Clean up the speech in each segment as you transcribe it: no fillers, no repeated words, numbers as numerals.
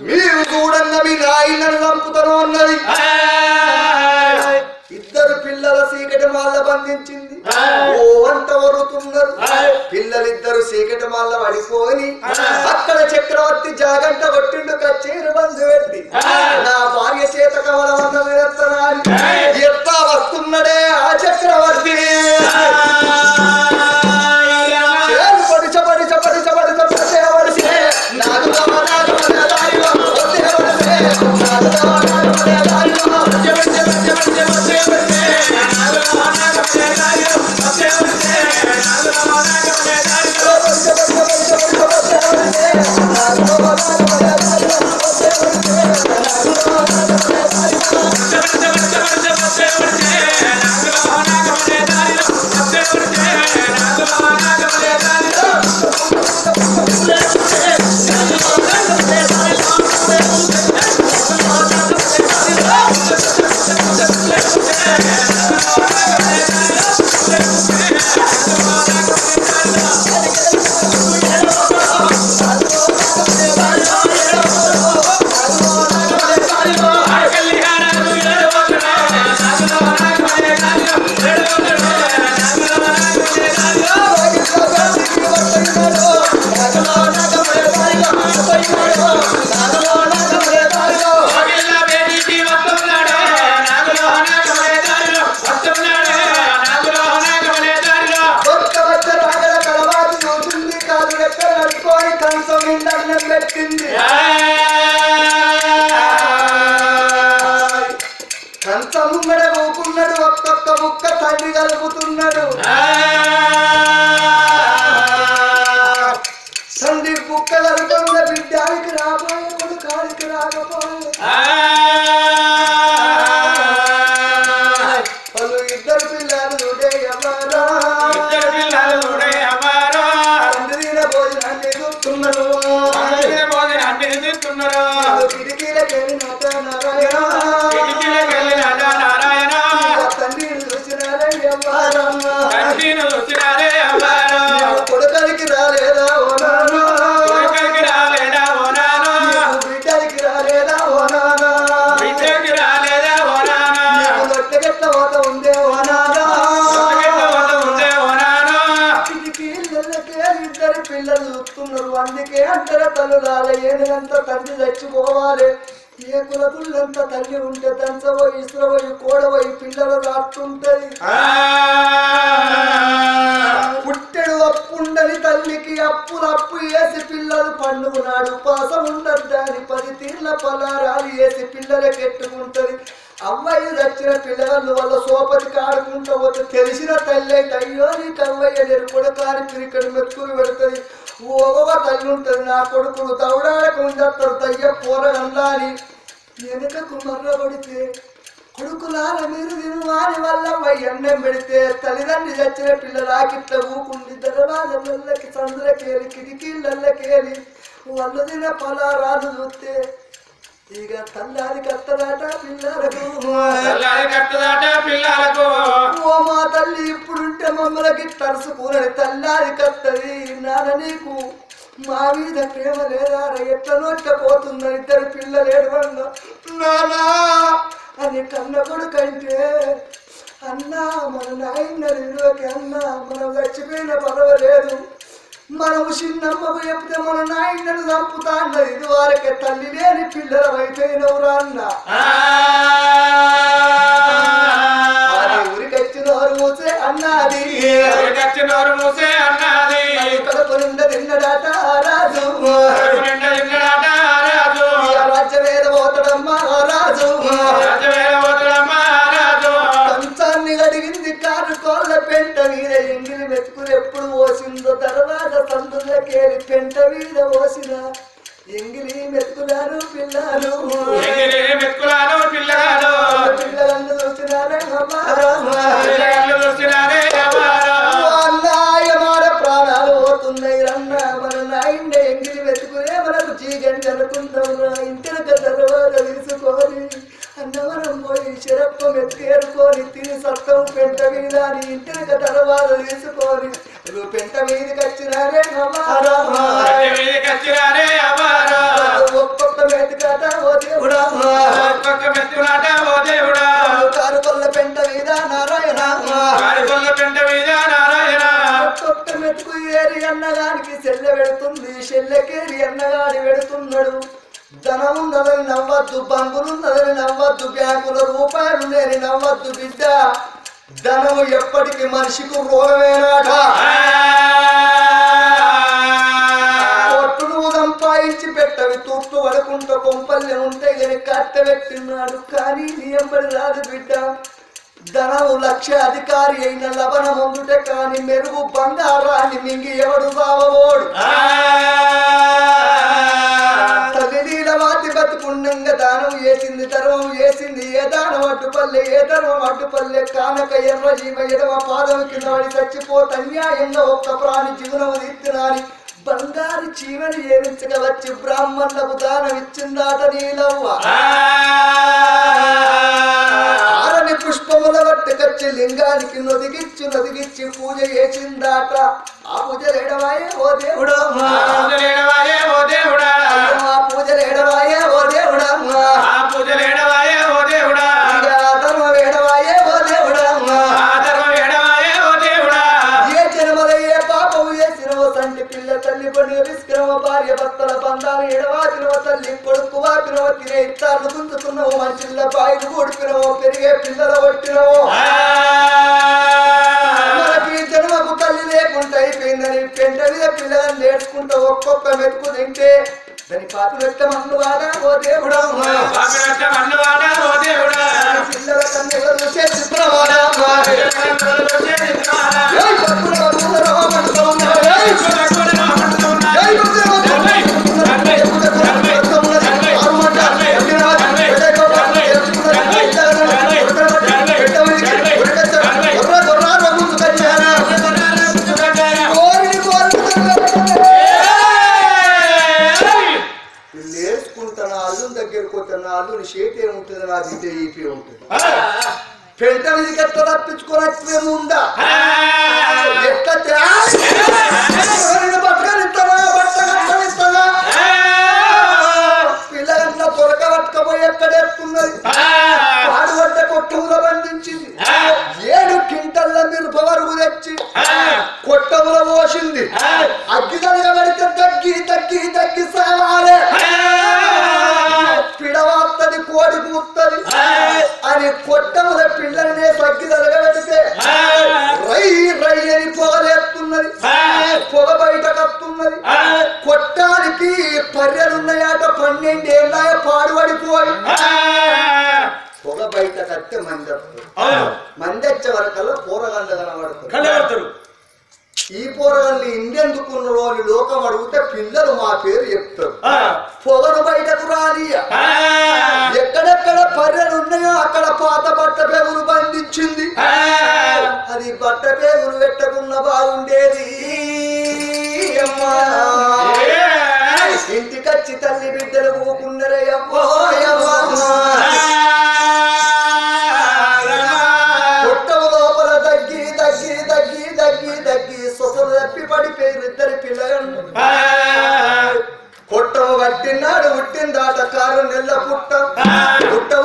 మీరు చూడంగా మీ నాయనను చంపుతాను అన్నది ఇద్దరు పిల్లల చీకటి మాల బంధించింది ఓ అంత వరుతున్నారు పిల్లలిద్దరు చీకటి మాల పడిపోయి అక్కడ చక్రవర్తి జాగంట కొట్టిండు కచ్చేరు బంధు పెట్టి నా భార్య చేత కమలమన్న వేస్తున్నాడు ఎట్లా వస్తున్నడే ఆ చక్రవర్తి కంచముంగడ ఊకున్నాడు ఒక్కొక్క ముక్క తండ్రి కలుపుతున్నాడు తండ్రి బుక్క కలుపుకున్న బిడ్డానికి రాబోయే కొడు కాడికి రాకపోయే వాళ్ళు ఇద్దరు పిల్లలు చూడే తండ్రి భోజనాన్ని చూస్తున్నారు కిటికీలకెళ్ళి నారాయణ తండ్రిని చూసినారే కొడుకలికి రాలేదా ఓ నాన్న బిడ్డలికి రాలేదా ఓ నాన్న లొట్టెగట్ల ఓత ఉందే ఓ నాన్న కిటికీళ్ళకేళ్ళి ఇద్దరు పిల్లలు చూస్తున్నారు అందుకే అంటారా తల్లు రాలే ఏనుగంతా తండ్రి చచ్చిపోవాలి ఏ కులకుళ్ళంతా తల్లి ఉంటే దంచబోయి ఇసురబోయి కోడబోయి పిల్లలు రాస్తుంటది పుట్టెడు అప్పుండని తల్లికి అప్పులు అప్పు వేసి పిల్లలు పండుగ నాడు ఉపాసం ఉండద్దని 10 తీర్ల పలారాలు వేసి పిల్లలకి ఎట్టుకుంటది అమ్మాయి వచ్చిన పిల్లలు వాళ్ళ సోపతికి ఆడుకుంటూ పోతే తెలిసిన తల్లి అయ్యో నీకు అవ్వయ్య నేను కొడుకాని పిరికడు మెతుకులు పెడుతుంది ఓవ తల్లి ఉంటది నా కొడుకులు తవుడాడక ఉండేస్తారు తయ్య పోరగంలా అని వెనుకకు మర్రబడితే కొడుకులాల మీరు తినువాని వల్ల అన్నం పెడితే తల్లిదండ్రి చచ్చిన పిల్లలాకిట్ల ఊకుండి దరవాజలకి సందులకేలి కిటికీళ్ళకేలి వాళ్ళు తిన పలారాలు చూస్తే ఇక తల్లాది కత్తదాట పిల్లలకు ఓ మా తల్లి ఇప్పుడుంటే మమ్మలకి తరుసుకూరని తల్లాది కత్తది నాన్న నీకు మా మీద ప్రేమ లేదా ఎట్ల నోట్ల పోతుందని ఇద్దరు పిల్లలు ఏడవన్నా నానా అని కన్న కొడుకంటే అన్నా మన నాయన విలువకి అన్నా మనం చచ్చిపోయిన పర్వాలేదు మనము చిన్నమ్మకు చెప్తే మన నాయనను చంపుతా అన్నది ఇది వారకే తల్లి లేని పిల్లల అయిపోయినవురా అన్న ఊరికొచ్చినోరు మూసే అన్నది కడుపు నిండా తిన్నడాట రాజు రాజ్యవేద పోతడమ్మా రాజు కంచాన్ని అడిగింది కారు కోళ్ళ పెంట మీద ఎంగిలి మెతుకులు ఎప్పుడు పోసిందో తర్వాత సందులకేలి పెంట మీద పోసిన ఎంగిలి మెతుకులాను పిల్లలు పిల్లలను చూసినారే అన్నాయమార ప్రాణాలు పోతున్నాయి అన్న మన నాయన ఎంగిలి మెతుకునే మనకు చీగండి అనుకుంటాం ఇంటిన తీసుకొని తిని సత్తం పెంట మీద ఇంటికి తర్వాత తీసుకొని నువ్వు పెంట మీదకి వచ్చినారే ఒక్కొక్క మెతుకాట ఓ దేవుడా కారుకొల్ల పెంట మీద నారాయణ ఒక్కొక్క మెతుకు ఏరి అన్నగానికి చెల్లె పెడుతుంది చెల్లెకేరి అన్నగాడి పెడుతున్నాడు ధనం ఉన్నదని నవ్వద్దు బంగులున్నదని నవ్వద్దు బ్యాంకుల రూపాయలు లేని నవ్వద్దు బిడ్డ ధనము ఎప్పటికీ మనిషికి రోగమేనాట కొట్టును సంపాదించి పెట్టవి తూర్పు పడుకుంటూ కొంపల్లి ఉంటే గని కట్టబెట్టినాడు కానీ నియంబడి రాదు బిడ్డ ధనము లక్ష్య అధికారి అయిన లవణ ముందుటే కాని మెరుగు బంగారాన్ని మింగి ఎవడు సావబోడు తల్లివాతి బతుకుండంగా దానం వేసింది ధర్మం వేసింది ఏ దానం అడ్డుపల్లె ఏ ధర్మం అడ్డుపల్లె కానక ఎర్ర జీవ ఎడమ పాదం కింద పడి చచ్చిపోత అన్యాయంగా ఒక్క ప్రాణి జీవనము తీర్చినాని బంగారు జీవని ఏమించక వచ్చి బ్రాహ్మణులకు దానం ఇచ్చిందాట నీలవ్వ ఆరని పుష్పముల పట్టుకొచ్చి లింగానికి నొదిగిచ్చి పూజ చేసిందాట ఆ పూజలు ఎడవాయే ఓ దేవుడా పూజలు ఎడవాయే ఓ దేవుడా ధర్మం ఎడవాయే ఓ దేవుడా ఏ జన్మల ఏ పాపము చేసినవో తండ్రి పిల్ల తల్లి పడి విస్క్రమ భార్య భర్తల బంధాలు ఎడవాపినవ తల్లి కొడుకు వాపినవ తినే ఇత్తాలు గుంజుతున్నవో మనుషుల బాయిలు కూడిపినవో పెరిగే పిల్లల కొట్టినవో మనకి జన్మకు తల్లి లేకుండా అయిపోయిందని పెంట మీద పిల్లలను నేర్చుకుంటూ ఒక్కొక్క మెతుకు తింటే దాని పాపి పెట్టమన్ను వాడా ఓ దేవుడా పిల్లల కన్నులను చేస్తున్నాడా షేటే ఉంటుంది నా బిడ్డ ఈపీ ఉంటుంది పెంట మీదకి ఎట్లా తప్పించుకోనట్లేము ఉందా ఎట్లా బట్టనిస్తావా బట్టనిస్తావా పిల్లగంతా తొలక పట్టుకపోయి ఎక్కడేస్తున్నది పాడుబడ్డ కొట్టముల బంధించింది 7 క్వింటల్ల మిరప వరకు తెచ్చి కొట్టముల పోసింది అగ్గి కలగబడితే తగ్గి సావాలే పిడవాత్తది కోడి కూత్తది అని కొట్టముల పిల్లలనే తగ్గి తలగబెడితే రై అని పొగలేస్తున్నది పొగ బయట కత్తున్నది కొట్టానికి పర్రెలున్నాయట 12 ఏళ్ళ పాడుపడిపోయి పొగ బయట కట్టే మంది మంది వచ్చే వరకల్లా పూరగండ కనబడతారు ఈ పోరగాన్ని ఇండెందుకున్నారో అని లోకం అడిగితే పిల్లలు మా పేరు చెప్తారు పొగను బయటకు రాని ఎక్కడెక్కడ పర్యలు ఉన్నాయో అక్కడ పాత బట్ట పేగులు బంధించింది అది బట్ట పేగులు పెట్టకున్న బాగుండేది ఇంటికొచ్చి తల్లి బిడ్డలు ఊకున్నరే కొట్టము లోపల తగ్గి సొసలు తప్పి పడిపోయి ఇద్దరి పిల్లలు కొట్టము కట్టినాడు పుట్టిందాట 6 నెలల పుట్ట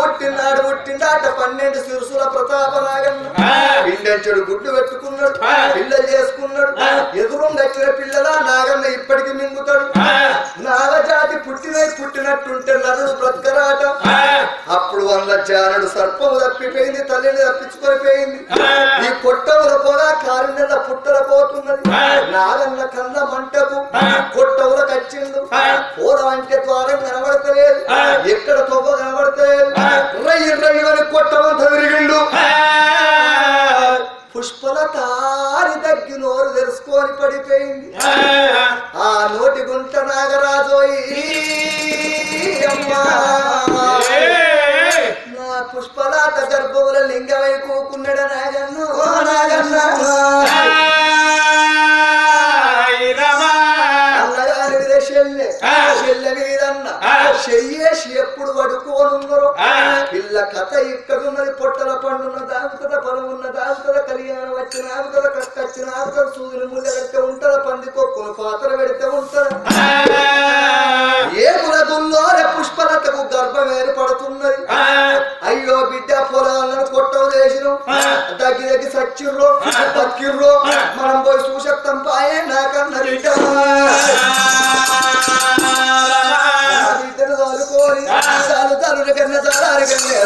పుట్టినాడు పుట్టిందాట 12 సిరుసుల ప్రతాపనాగన్న పిండంచెడు గుడ్డు పెట్టుకున్నాడు పిల్లలు చేసుకున్నాడు ఎదురుంగా వచ్చిన పిల్లల నాగన్న ఇప్పటికి మింగుతాడు నాగజాతి పుట్టినట్టుంటే నరుడు బ్రతకరాట అప్పుడు 100 జానుడు సర్పము తప్పిపోయింది తల్లిని తప్పించుకొనిపోయింది ఈ కొట్టవుల పొగ 6 నెలల పుట్టల పోతున్నది నాగన్న కన్న మంటకు కొట్టవుల కచ్చిండు పూల అంటే ద్వారం కనబడతలేదు ఎక్కడ తొవ్వ కనబడతలేదు రయ్యని కొట్టమంతా విరిగిండు పుష్పల తారి దగ్గి నోరు తెరుచుకొని పడిపోయింది ఆ నోటి గుంట నాగరాజోయి అమ్మా నా పుష్పలాత గర్భముల లింగమై కూకున్నాడు నాగన్ను అన్నగారి మీద చెల్లె మీదన్న చెయ్యేసి ఎప్పుడు పడుకోనున్నారు పిల్ల కథ ఇక్కడున్నది పొట్టల పండున్న ఆగుతుందా పొలం ఉన్నది ఆగుతుందా కళ్యాణం వచ్చిన ఆగుతుందా కష్ట వచ్చిన ఆగుతుందా సూర్యుని ముళ్ళ పెడితే ఉంటుందా పందికొక్కును పాత్ర పెడితే ఉంటుందా ఏ ములగుల్లో పుష్పలతకు గర్భం ఏర్పడుతున్నది అయ్యో బిడ్డ పొలాలను కొట్టం చేసినాం దగ్గర దగ్గర సచ్చిర్రో బతికిర్రో మనం పోయి చూసక్తం పాయే నాకన్న బిడ్డ బిడ్డను చదువుకోని చాలు తల్లుల కన్నా చాలారి కన్నే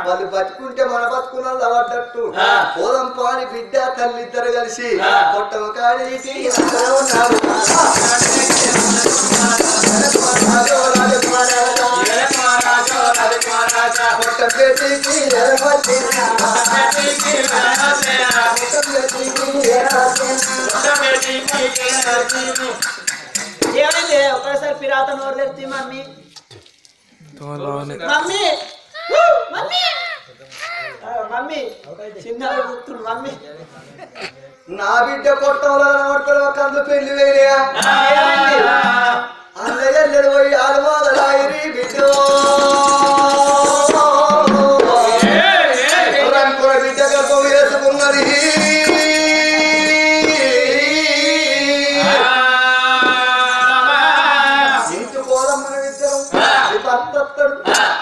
వాళ్ళు బతుకుంటే మన బతుకున్నది అవడ్డట్టు పోదం పాడి బిడ్డ తల్లిద్దరు కలిసి కొట్టం కాడి ఏమైంది ఒకసారి పిరాత నోర్లేస్తి మమ్మీ మమ్మీ మమ్మీ మమ్మీ చిన్న మమ్మీ నా బిడ్డ కొట్టంలో కనబడతాడు కందు పెళ్లి వేయా అన్నయ్యడు పోయి ఆడవాదలాయిరి బిడ్డ బిడ్డ గర్భం వేసుకున్నది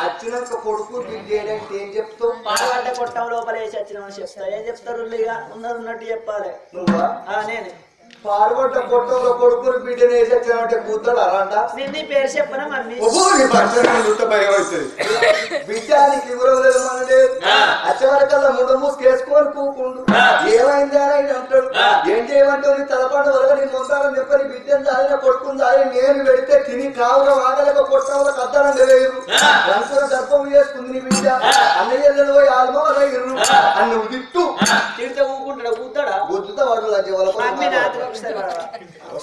వచ్చినాక కొడుకు బిడ్డేడంటే ఏం చెప్తావు పాడగడ్డ కొట్టం లోపల వేసి వచ్చినామని చెప్తా ఏం చెప్తారు ఉన్నట్టు చెప్పాలి నువ్వా నేను పాడగొట్ట కొట్టంలో కొడుకుని బిడ్డను వేసి వచ్చినామంటే కూతురు అలాంట నేను నీ పేరు చెప్పనా మమ్మీ బిడ్డానికి ఇవ్వలేదు మన లేదు అచ్చవరకల్లా ముందు మూసుకేసుకొని కూకుండు ఏమైంది అని అంటాడు ఏం చేయమంటావు నీ తలపాటు వరకు నీ ముందాలని చెప్పని బిడ్డను చాలిన కొడుకుని చాలి నేను పెడితే తిని కావుగా వాగలేక కొట్టంలో కద్దడం లేదు రంకుల గర్భం చేసుకుంది నీ బిడ్డ అన్నయ్యలు పోయి ఆల్మో అలా ఇర్రు అని నువ్వు తిట్టు తిడితే ఊకుంటాడా కూతాడా గుద్దుతా వాడు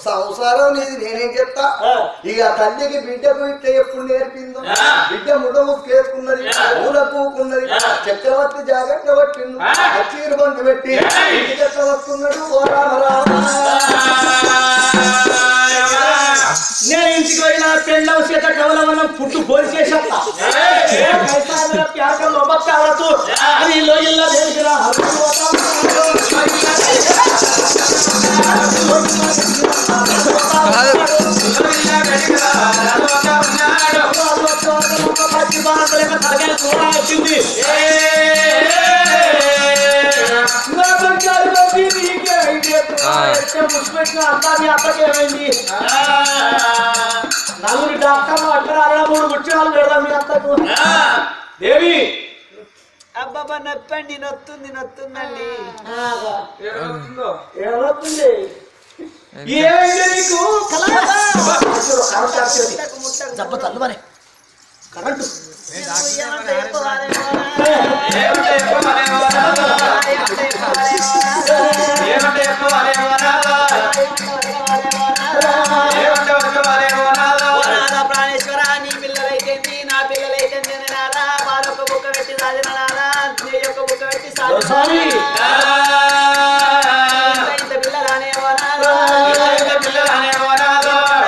సంసారం నీది నేనేం చెప్తా ఇక తల్లికి బిడ్డకు ఇట్లా ఎప్పుడు నేర్పిందో బిడ్డ ముడము కేసుకున్నది ఊర పూకున్నది చక్రవర్తి జాగ్రత్త పట్టిండు అచ్చీరు బంధు పెట్టి ఇంటికి ఎట్లా వస్తున్నాడు ఓ రామరామ నేను ఇంటికి వెళ్ళిన పెళ్ళం చేత కవలవనం పుట్టు పోలి చేసేస్తా ప్యాకం కావచ్చు అది లోయల్లో దేనికిరా వచ్చింది అంతా మీ అత్తకి ఏమైంది నలుగురి డాక్టర్లు అక్కరాల 3 ముత్యాలు పెడదాం మీ అత్తకు దేవి అబ్బాబా నొప్పండి నొత్తుందండి ఏమవుతుంది ఏమైంది నీకు జబ్బ తల్లు మరి కరెంటు ప్రాణేశ్వర నీ పిల్లలైతే నా పిల్లలైతే నాదా వాళ్ళొక్క బుక్క పెట్టి సాధిన నాదా నీ యొక్క బుక్క పెట్టి సాధి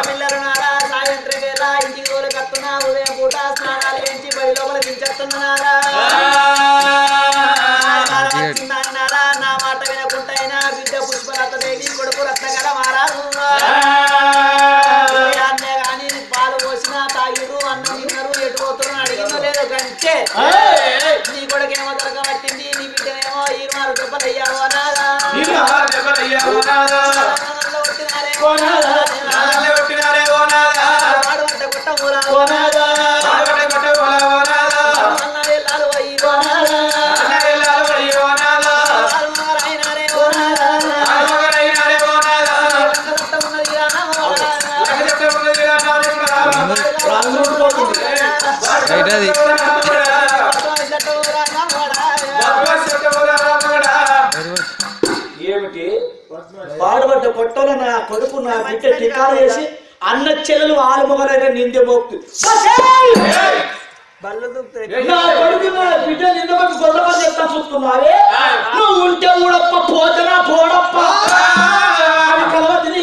పిల్లలు నాదా సాయంత్రం వేళ ఇంటికి రోజు కత్తున్నా ఉదయం పూట స్నానాలు వేయించి బడి లోపల దించేస్తున్నారా నా మాట వినకుంటైనా బిడ్డ పుష్పలత దేవి కొడుకు రత్నగల మారారు అన్నే గాని పాలు పోసినా తాగిరు అన్నం తిన్నారు ఎటు పోతున్నారు అడిగిన లేదు కంటే నీ కొడుకేమో దొరకబట్టింది నీ బిడ్డనేమో 26 దెబ్బలు అయ్యావు అన్నారా ఏమిటి పాడుబడ్డ పొట్టలో నా కొడుకు నా బిడ్డ టికాలు చేసి అన్న చెల్లెలు వాళ్ళ మొగలైన నిందే మోపు నా కొడుకు నా బిడ్డ నింద గొల్లమని చెప్తా చూస్తున్నావే నువ్వు ఉంటే ఊడప్ప పోతనా పోడప్ప కలవతిని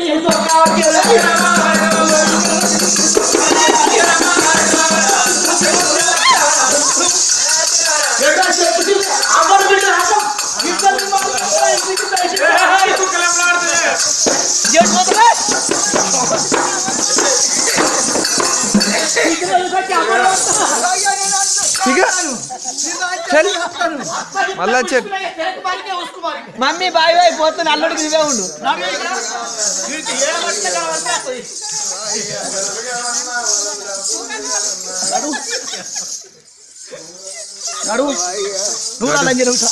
అమ్మడు బిడ్డ మళ్ళా మమ్మీ బాయ్ బాయ్ పోతున్నా అల్లుడికి ఇవే ఉండు నడువు నువ్వు రాజు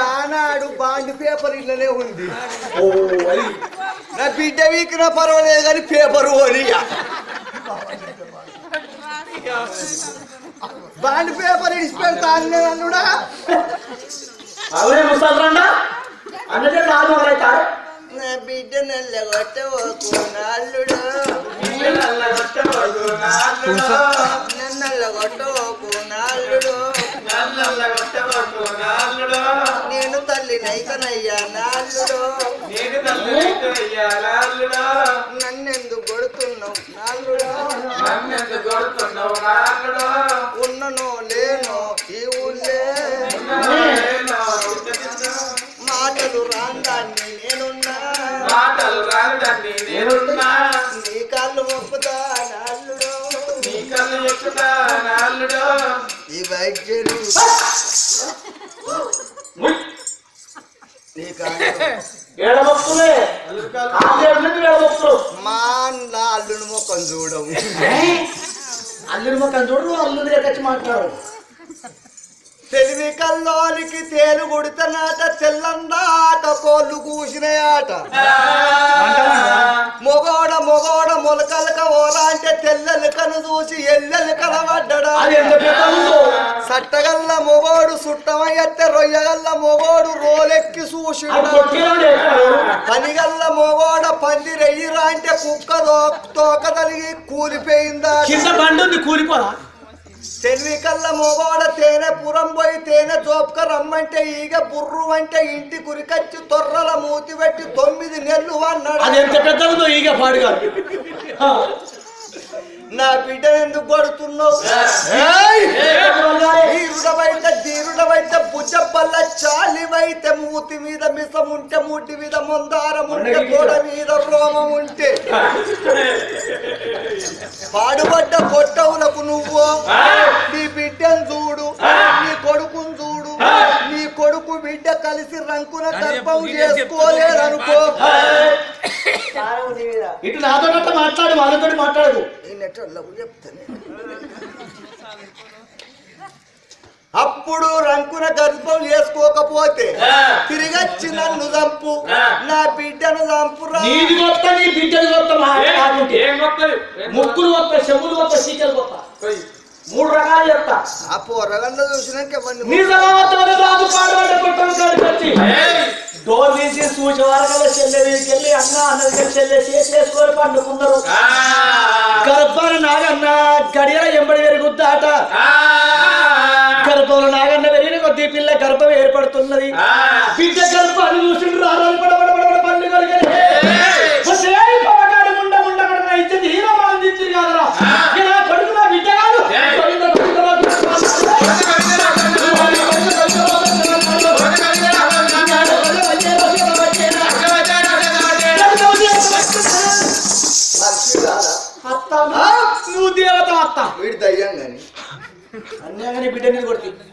ఆనాడు బాండ్ పేపర్ ఇట్లనే ఉంది నా బిడ్డ వీకినా పర్వాలేదు కానీ పేపర్ ఓనియా బాండ్ పేపర్ ఇచ్చిపెడతా అన్నుడా అవే ముసల్రండా అన్నదే రాజు అవుతారు నా బిడ్డ నల్లగొట్టవకు నాల్లుడు నల్లగొట్టవకు నాల్లుడు నేను తల్లి నైకనయ్యా నాల్లుడు నన్నెందుకు కొడుతున్నావు నాల్లుడు ఉన్ననో లేనో ఈ ఊళ్ళే మాటలు రాందాన్ని నేనున్నా నీ కాళ్ళు మొక్కుతా నాల్లుడు ఈ వైద్యుడు మా అల్లుని మొక్కం చూడవు అల్లుడి మొక్కం చూడు అల్లుడి దగ్గర మాట్లాడు తెలివి కల్లోనికి తేలు గుడితనాట తెల్లందాట కోళ్ళు కూసిన ఆట మొగోడ మొలకలక ఓరా అంటే తెల్లెలకను చూసి ఎల్లెలు కలవడ్డా సట్టగల్ల మొగోడు సుట్టమయ్యత్తే రొయ్యగల్ల మొగోడు రోలెక్కి చూసి పనిగల్ల మొగోడ పంది రెయ్యిరా అంటే కుక్క తోక తలిగి కూలిపోయిందా కూలిపోరా తెలివి కల్ల మొగోడ తేనె పురం పోయి తేనె జోపుక రమ్మంటే ఈగ బుర్రు అంటే ఇంటి కురికచ్చి తొర్రల మూతి పెట్టి 9 నెలలు అన్నాడు ఈగ పాడుగా నా బిడ్డ ఎందుకు కొడుతున్నావు ధీరుడవైతే భుజపల్ల చాలివైతే మూతి మీద మిసం ఉంటే మూటి మీద మందారం ఉంటే గోడ మీద రోమం ఉంటే పాడుబడ్డ కొట్టవులకు నువ్వు నీ బిడ్డను చూడు నీ కొడుకును చూడు నీ కొడుకు బిడ్డ కలిసి రంకున గర్భం చేసుకోలేదనుకో ఇటు నాతో మాట్లాడు వాళ్ళతో మాట్లాడు చెప్తాను అప్పుడు రంకున గర్భం చేసుకోకపోతే తిరిగచ్చి నన్ను చంపు నా బిడ్డను చంపురా నీ బిడ్డను ముక్కులు కొత్త చెవులు కొత్త సీకలు కొత్త 3 రకాలు చెప్తా ఆ పోరగండ చూసినాక డోర్ తీసి సూచి వరకల్లా చెల్లె వీరికెళ్ళి అన్నది చెల్లె చేసుకొని పండుకున్నారు గర్భాన్ని నాగన్న గడియల ఎంబడి పెరుగుద్దాట గర్భంలో నాగన్న పెరిగిన కొద్ది పిల్ల గర్భం ఏర్పడుతున్నది బిడ్డ గర్భాన్ని చూసి రారాలు పడబడబడ పండు కలిగారు ఇచ్చింది హీరో మనం తెచ్చింది కాదరా ఇలా కొడుకు నా బిడ్డ కాదు నువ్వు దేవత అత్త వీడి దయ్యం కానీ అన్యాగానే బిడ్డని కొడుతుంది